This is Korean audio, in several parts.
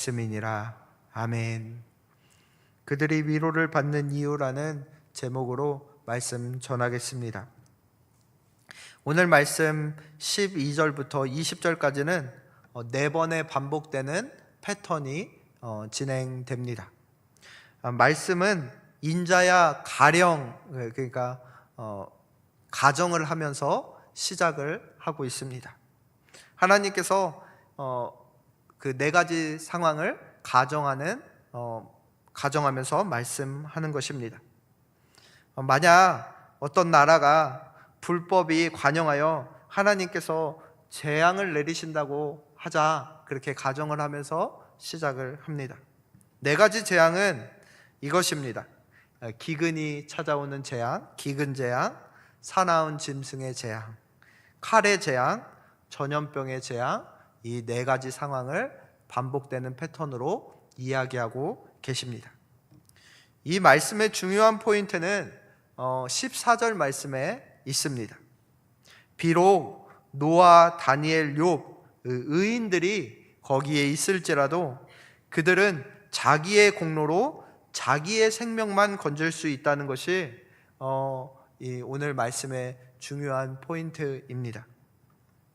말씀이니라. 아멘. 그들이 위로를 받는 이유라는 제목으로 말씀 전하겠습니다. 오늘 말씀 12절부터 20절까지는 4번의 반복되는 패턴이 진행됩니다. 말씀은 인자야 가령, 그러니까 가정을 하면서 시작을 하고 있습니다. 하나님께서 그 4가지 상황을 가정하면서 말씀하는 것입니다. 만약 어떤 나라가 불법이 관영하여 하나님께서 재앙을 내리신다고 하자, 그렇게 가정을 하면서 시작을 합니다. 4가지 재앙은 이것입니다. 기근이 찾아오는 재앙, 기근 재앙, 사나운 짐승의 재앙, 칼의 재앙, 전염병의 재앙, 이 4가지 상황을 반복되는 패턴으로 이야기하고 계십니다. 이 말씀의 중요한 포인트는 14절 말씀에 있습니다. 비록 노아, 다니엘, 욥 의인들이 거기에 있을지라도 그들은 자기의 공로로 자기의 생명만 건질 수 있다는 것이 오늘 말씀의 중요한 포인트입니다.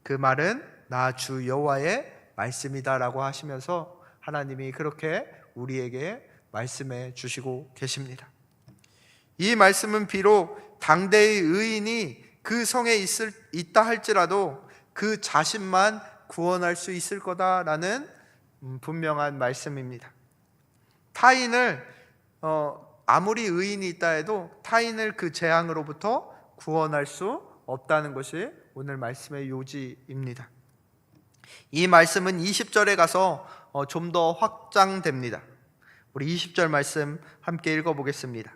그 말은 나 주 여호와의 말씀이다라고 하시면서 하나님이 그렇게 우리에게 말씀해 주시고 계십니다. 이 말씀은 비록 당대의 의인이 그 성에 있다 할지라도 그 자신만 구원할 수 있을 거다라는 분명한 말씀입니다. 타인을 아무리 의인이 있다 해도 타인을 그 재앙으로부터 구원할 수 없다는 것이 오늘 말씀의 요지입니다. 이 말씀은 20절에 가서 좀 더 확장됩니다. 우리 20절 말씀 함께 읽어보겠습니다.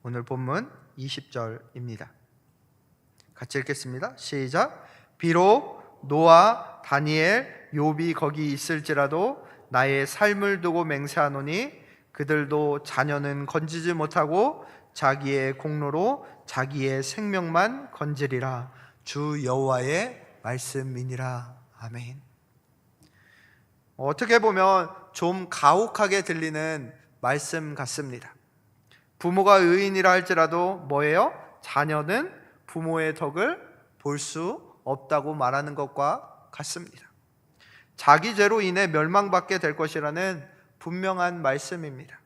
오늘 본문 20절입니다. 같이 읽겠습니다. 시작. 비록 노아, 다니엘, 욥이 거기 있을지라도 나의 삶을 두고 맹세하노니 그들도 자녀는 건지지 못하고 자기의 공로로 자기의 생명만 건지리라. 주 여호와의 말씀이니라. 아멘. 어떻게 보면 좀 가혹하게 들리는 말씀 같습니다. 부모가 의인이라 할지라도 뭐예요? 자녀는 부모의 덕을 볼 수 없다고 말하는 것과 같습니다. 자기 죄로 인해 멸망받게 될 것이라는 분명한 말씀입니다.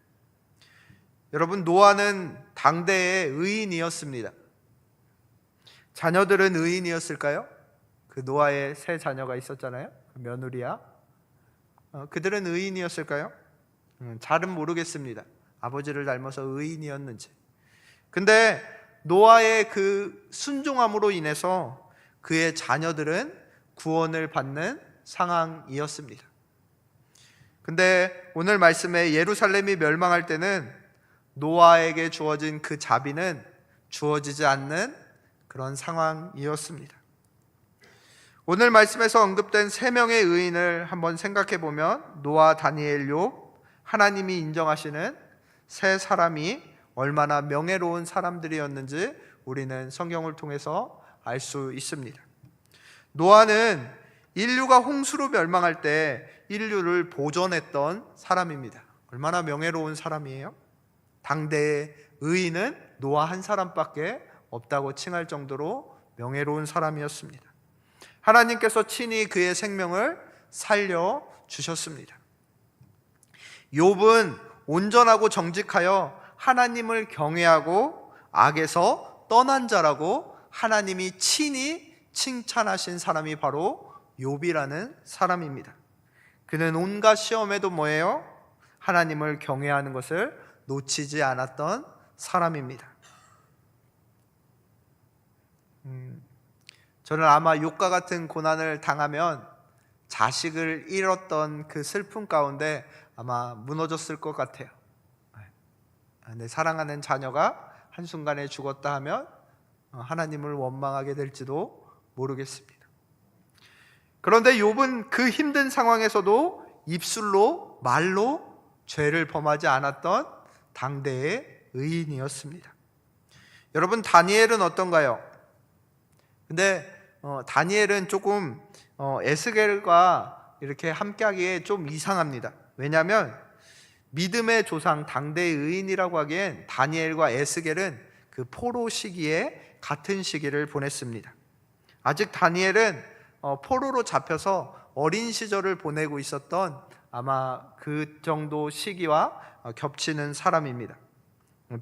여러분, 노아는 당대의 의인이었습니다. 자녀들은 의인이었을까요? 그 노아의 3 자녀가 있었잖아요. 며느리야. 그들은 의인이었을까요? 잘은 모르겠습니다. 아버지를 닮아서 의인이었는지. 근데 노아의 그 순종함으로 인해서 그의 자녀들은 구원을 받는 상황이었습니다. 근데 오늘 말씀에 예루살렘이 멸망할 때는 노아에게 주어진 그 자비는 주어지지 않는 그런 상황이었습니다. 오늘 말씀에서 언급된 3명의 의인을 한번 생각해 보면 노아, 다니엘, 욥, 하나님이 인정하시는 3 사람이 얼마나 명예로운 사람들이었는지 우리는 성경을 통해서 알 수 있습니다. 노아는 인류가 홍수로 멸망할 때 인류를 보존했던 사람입니다. 얼마나 명예로운 사람이에요? 당대의 의인은 노아 한 사람밖에 없다고 칭할 정도로 명예로운 사람이었습니다. 하나님께서 친히 그의 생명을 살려주셨습니다. 욥은 온전하고 정직하여 하나님을 경외하고 악에서 떠난 자라고 하나님이 친히 칭찬하신 사람이 바로 욥이라는 사람입니다. 그는 온갖 시험에도 뭐예요? 하나님을 경외하는 것을 놓치지 않았던 사람입니다. 저는 아마 욥과 같은 고난을 당하면 자식을 잃었던 그 슬픔 가운데 아마 무너졌을 것 같아요. 내 사랑하는 자녀가 한순간에 죽었다 하면 하나님을 원망하게 될지도 모르겠습니다. 그런데 욥은 그 힘든 상황에서도 입술로 말로 죄를 범하지 않았던 당대의 의인이었습니다. 여러분, 다니엘은 어떤가요? 근데 다니엘은 조금 에스겔과 이렇게 함께하기에 좀 이상합니다. 왜냐하면 믿음의 조상 당대의 의인이라고 하기엔 다니엘과 에스겔은 그 포로 시기에 같은 시기를 보냈습니다. 아직 다니엘은 포로로 잡혀서 어린 시절을 보내고 있었던 아마 그 정도 시기와 겹치는 사람입니다.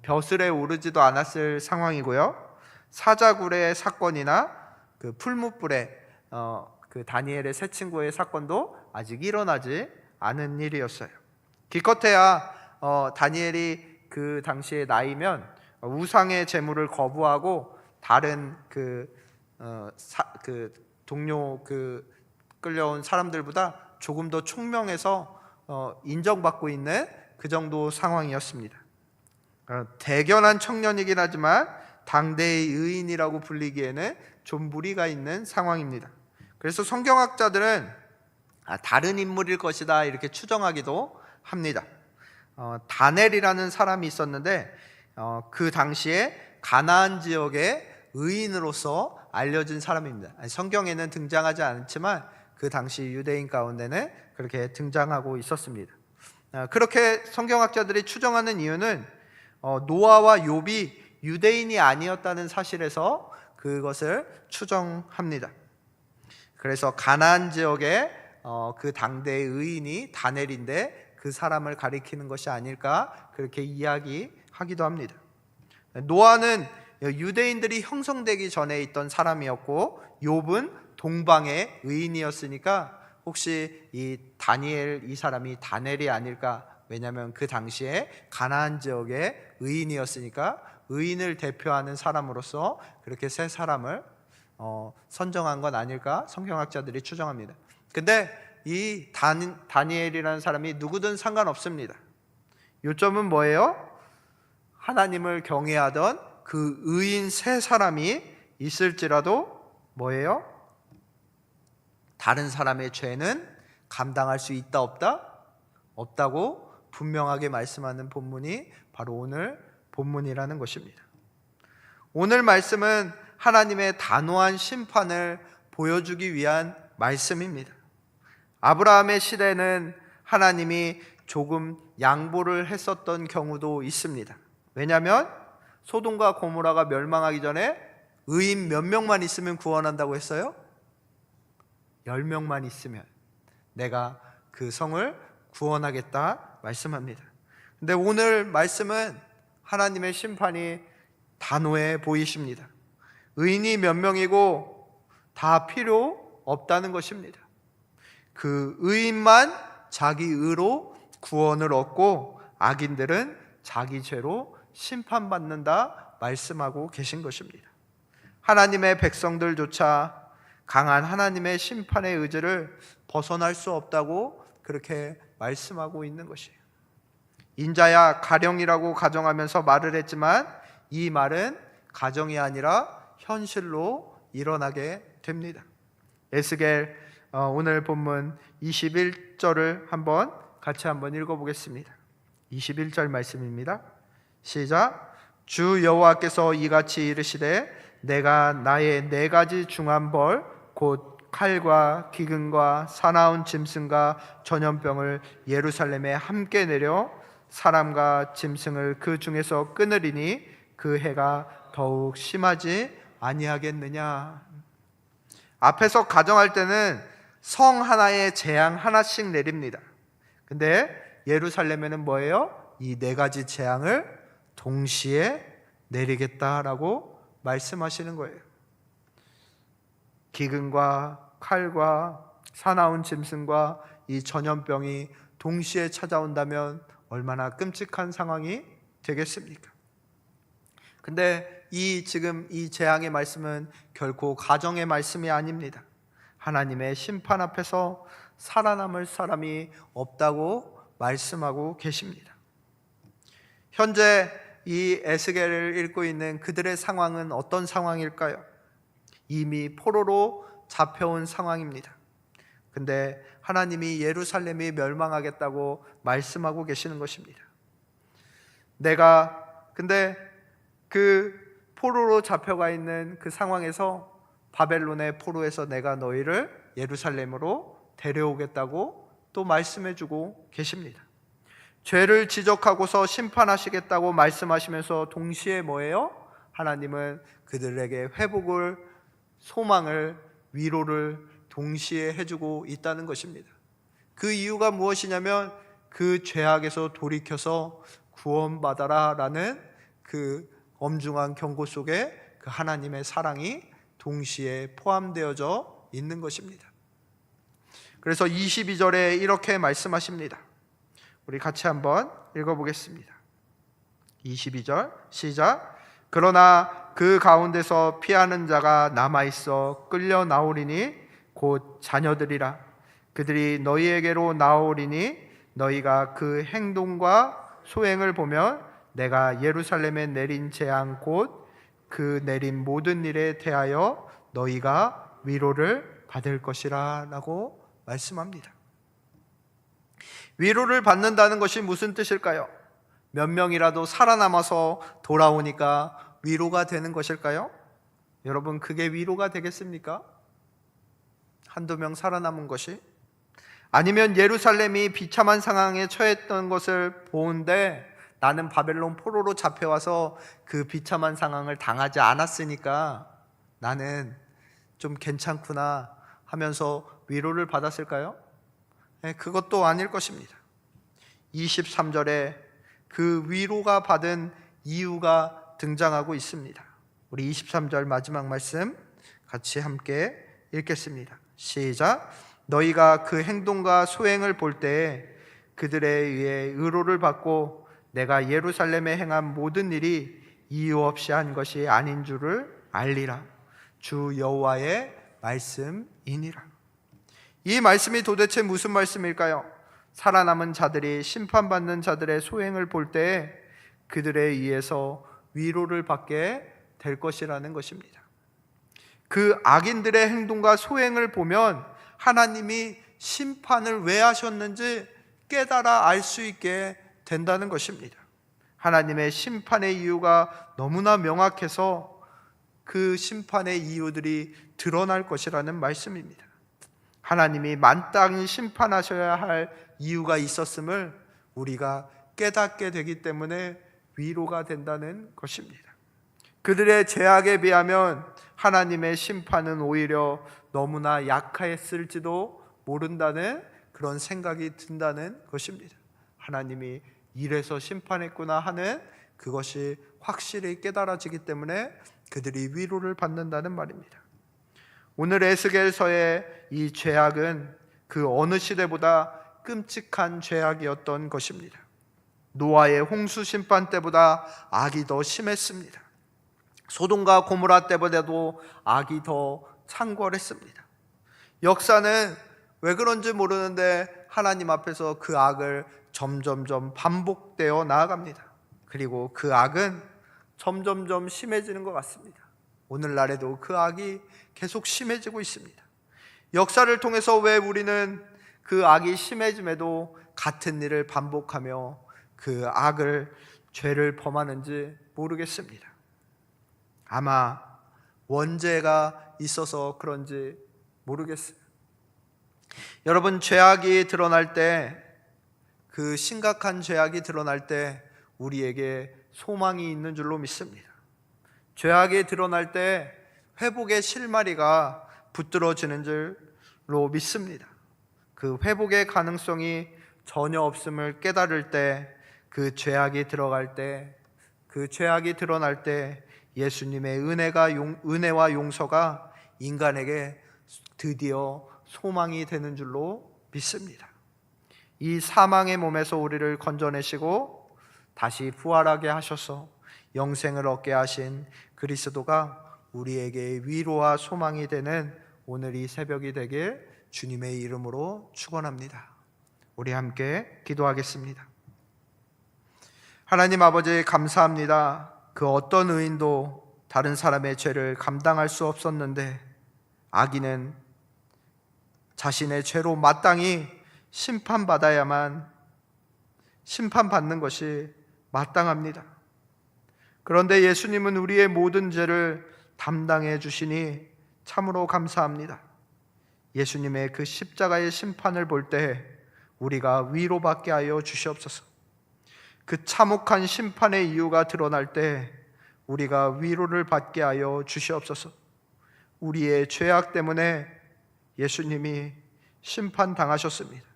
벼슬에 오르지도 않았을 상황이고요. 사자굴의 사건이나 그 풀무불에 그 다니엘의 세 친구의 사건도 아직 일어나지 않은 일이었어요. 기껏해야 다니엘이 그 당시의 나이면 우상의 제물을 거부하고 다른 그 동료 끌려온 사람들보다 조금 더 총명해서 인정받고 있는 그 정도 상황이었습니다. 대견한 청년이긴 하지만 당대의 의인이라고 불리기에는 좀 무리가 있는 상황입니다. 그래서 성경학자들은 다른 인물일 것이다 이렇게 추정하기도 합니다. 다넬이라는 사람이 있었는데 그 당시에 가나안 지역의 의인으로서 알려진 사람입니다. 성경에는 등장하지 않지만 그 당시 유대인 가운데는 그렇게 등장하고 있었습니다. 그렇게 성경학자들이 추정하는 이유는 노아와 욥이 유대인이 아니었다는 사실에서 그것을 추정합니다. 그래서 가나안 지역의 그 당대의 의인이 다넬인데 그 사람을 가리키는 것이 아닐까 그렇게 이야기하기도 합니다. 노아는 유대인들이 형성되기 전에 있던 사람이었고 욥은 동방의 의인이었으니까 혹시 이 다니엘 이 사람이 다넬이 아닐까. 왜냐하면 그 당시에 가나안 지역의 의인이었으니까 의인을 대표하는 사람으로서 그렇게 세 사람을 선정한 건 아닐까 성경학자들이 추정합니다. 근데 이 다니엘이라는 사람이 누구든 상관없습니다. 요점은 뭐예요? 하나님을 경외하던 그 의인 세 사람이 있을지라도 뭐예요? 다른 사람의 죄는 감당할 수 있다 없다? 없다고 분명하게 말씀하는 본문이 바로 오늘 본문이라는 것입니다. 오늘 말씀은 하나님의 단호한 심판을 보여주기 위한 말씀입니다. 아브라함의 시대는 하나님이 조금 양보를 했었던 경우도 있습니다. 왜냐하면 소돔과 고모라가 멸망하기 전에 의인 몇 명만 있으면 구원한다고 했어요? 10명만 있으면 내가 그 성을 구원하겠다 말씀합니다. 근데 오늘 말씀은 하나님의 심판이 단호해 보이십니다. 의인이 몇 명이고 다 필요 없다는 것입니다. 그 의인만 자기 의로 구원을 얻고 악인들은 자기 죄로 심판받는다 말씀하고 계신 것입니다. 하나님의 백성들조차 강한 하나님의 심판의 의지를 벗어날 수 없다고 그렇게 말씀하고 있는 것이에요. 인자야 가령이라고 가정하면서 말을 했지만 이 말은 가정이 아니라 현실로 일어나게 됩니다. 에스겔 오늘 본문 21절을 같이 한번 읽어보겠습니다. 21절 말씀입니다. 시작. 주 여호와께서 이같이 이르시되 내가 나의 4가지 중한 벌 곧 칼과 기근과 사나운 짐승과 전염병을 예루살렘에 함께 내려 사람과 짐승을 그 중에서 끊으리니 그 해가 더욱 심하지 아니하겠느냐. 앞에서 가정할 때는 성 하나에 재앙 하나씩 내립니다. 근데 예루살렘에는 뭐예요? 이 4가지 재앙을 동시에 내리겠다라고 말씀하시는 거예요. 기근과 칼과 사나운 짐승과 이 전염병이 동시에 찾아온다면 얼마나 끔찍한 상황이 되겠습니까? 근데 지금 이 재앙의 말씀은 결코 가정의 말씀이 아닙니다. 하나님의 심판 앞에서 살아남을 사람이 없다고 말씀하고 계십니다. 현재 이 에스겔을 읽고 있는 그들의 상황은 어떤 상황일까요? 이미 포로로 잡혀온 상황입니다. 근데 하나님이 예루살렘이 멸망하겠다고 말씀하고 계시는 것입니다. 근데 그 포로로 잡혀가 있는 그 상황에서 바벨론의 포로에서 내가 너희를 예루살렘으로 데려오겠다고 또 말씀해주고 계십니다. 죄를 지적하고서 심판하시겠다고 말씀하시면서 동시에 뭐예요? 하나님은 그들에게 회복을, 소망을, 위로를 동시에 해주고 있다는 것입니다. 그 이유가 무엇이냐면 그 죄악에서 돌이켜서 구원받아라 라는 그 엄중한 경고 속에 그 하나님의 사랑이 동시에 포함되어져 있는 것입니다. 그래서 22절에 이렇게 말씀하십니다. 우리 같이 한번 읽어보겠습니다. 22절 시작. 그러나 그 가운데서 피하는 자가 남아있어 끌려 나오리니 곧 자녀들이라. 그들이 너희에게로 나오리니 너희가 그 행동과 소행을 보면 내가 예루살렘에 내린 재앙 곧 그 내린 모든 일에 대하여 너희가 위로를 받을 것이라 라고 말씀합니다. 위로를 받는다는 것이 무슨 뜻일까요? 몇 명이라도 살아남아서 돌아오니까 위로가 되는 것일까요? 여러분, 그게 위로가 되겠습니까? 한두 명 살아남은 것이? 아니면 예루살렘이 비참한 상황에 처했던 것을 보는데 나는 바벨론 포로로 잡혀와서 그 비참한 상황을 당하지 않았으니까 나는 좀 괜찮구나 하면서 위로를 받았을까요? 네, 그것도 아닐 것입니다. 23절에 그 위로가 받은 이유가 등장하고 있습니다. 우리 23절 마지막 말씀 같이 함께 읽겠습니다. 시작. 너희가 그 행동과 소행을 볼 때 그들에 의해 의로를 받고 내가 예루살렘에 행한 모든 일이 이유 없이 한 것이 아닌 줄을 알리라. 주 여호와의 말씀이니라. 이 말씀이 도대체 무슨 말씀일까요? 살아남은 자들이 심판받는 자들의 소행을 볼 때 그들에 의해서 위로를 받게 될 것이라는 것입니다. 그 악인들의 행동과 소행을 보면 하나님이 심판을 왜 하셨는지 깨달아 알 수 있게 된다는 것입니다. 하나님의 심판의 이유가 너무나 명확해서 그 심판의 이유들이 드러날 것이라는 말씀입니다. 하나님이 만땅히 심판하셔야 할 이유가 있었음을 우리가 깨닫게 되기 때문에 위로가 된다는 것입니다. 그들의 죄악에 비하면 하나님의 심판은 오히려 너무나 약했을지도 모른다는 그런 생각이 든다는 것입니다. 하나님이 이래서 심판했구나 하는 그것이 확실히 깨달아지기 때문에 그들이 위로를 받는다는 말입니다. 오늘 에스겔서의 이 죄악은 그 어느 시대보다 끔찍한 죄악이었던 것입니다. 노아의 홍수 심판 때보다 악이 더 심했습니다. 소돔과 고모라 때보다도 악이 더 창궐했습니다. 역사는 왜 그런지 모르는데 하나님 앞에서 그 악을 점점점 반복되어 나아갑니다. 그리고 그 악은 점점점 심해지는 것 같습니다. 오늘날에도 그 악이 계속 심해지고 있습니다. 역사를 통해서 왜 우리는 그 악이 심해짐에도 같은 일을 반복하며 그 악을, 죄를 범하는지 모르겠습니다. 아마 원죄가 있어서 그런지 모르겠어요. 여러분, 죄악이 드러날 때, 그 심각한 죄악이 드러날 때 우리에게 소망이 있는 줄로 믿습니다. 죄악이 드러날 때 회복의 실마리가 붙들어지는 줄로 믿습니다. 그 회복의 가능성이 전혀 없음을 깨달을 때, 그 죄악이 들어갈 때, 그 죄악이 드러날 때 예수님의 은혜와 용서가 인간에게 드디어 소망이 되는 줄로 믿습니다. 이 사망의 몸에서 우리를 건져내시고 다시 부활하게 하셔서 영생을 얻게 하신 그리스도가 우리에게 위로와 소망이 되는 오늘 이 새벽이 되길 주님의 이름으로 축원합니다. 우리 함께 기도하겠습니다. 하나님 아버지, 감사합니다. 그 어떤 의인도 다른 사람의 죄를 감당할 수 없었는데 악인은 자신의 죄로 마땅히 심판받아야만 심판받는 것이 마땅합니다. 그런데 예수님은 우리의 모든 죄를 담당해 주시니 참으로 감사합니다. 예수님의 그 십자가의 심판을 볼 때 우리가 위로받게 하여 주시옵소서. 그 참혹한 심판의 이유가 드러날 때 우리가 위로를 받게 하여 주시옵소서. 우리의 죄악 때문에 예수님이 심판당하셨습니다.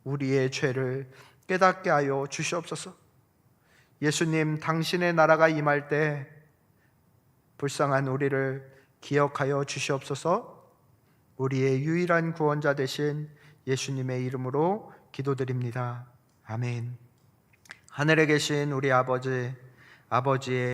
우리의 죄를 깨닫게 하여 주시옵소서. 예수님, 당신의 나라가 임할 때 불쌍한 우리를 기억하여 주시옵소서. 우리의 유일한 구원자 되신 예수님의 이름으로 기도드립니다. 아멘. 하늘에 계신 우리 아버지의